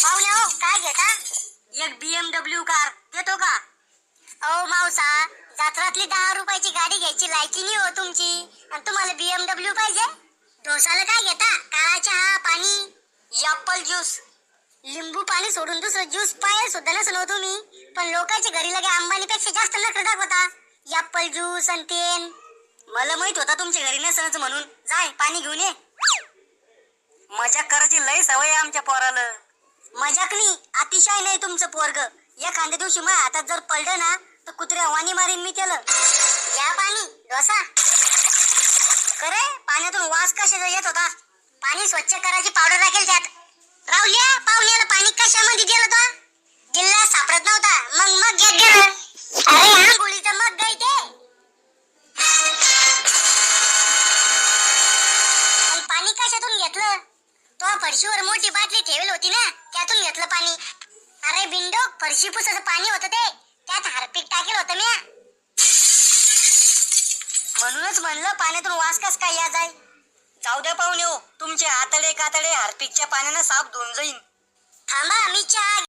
पाहुणे हो, काय घेता? एक BMW कार देतो का? अहो मावसा, जत्रातली 10 रुपयाची गाडी घ्यायची लायकी नाही हो तुमची, आणि तुम्हाला BMW पाहिजे? डोसाला काय घेता? काळा चहा, पाणी? Apple juice. लिंबू पाणी सोडून दुसरं ज्यूस पाहिजे सुद्धा नसलो हो तुम्ही. पण लोकांच्या घरी लगे अंबानीपेक्षा जास्त नखरे दाखवता. ऍपल ज्यूस आणि तेन. मला माहित होता तुमच्या घरी नसणच म्हणून. जाय पाणी घेऊन ये. मजाक करायची लय सवय आहे आमच्या पोराला. मजाक नाही, अतिशय नाही तुमचं पोरग. एखाद्या दिवशी माझ्या हातात जर पडलं ना तर कुत्र्या वाणी मारीन मी त्याला. या पाणी डोसा. खरे पाण्यातून वास कशाचा येत होता? पाणी स्वच्छ करायची पावडर टाकेल त्यात. राहुल्या, पाहुण्याला पाणी कशामध्ये दिलं तो? गिल्ला सापडत नव्हता, मग घेत गेलं. अरे हा गोळीचं मग गाय ते. आणि पाणी कशातून घेतलं? तो फरशीवर मोठी बाटली ठेवली होती ना, त्यातून घेतलं पाणी. अरे बिंडो, फरशी पुसाचं पाणी होतं ते, त्यात हार्पिक टाकेल होतं म्या. म्हणूनच म्हणलं पाण्यातून वास कस काय या जाय. जाऊ द्या पाहुणे हो, तुमचे आतडे कातडे हार्पिकच्या पाण्यानं साफ धुवून जाईन. थांबा, मी चहा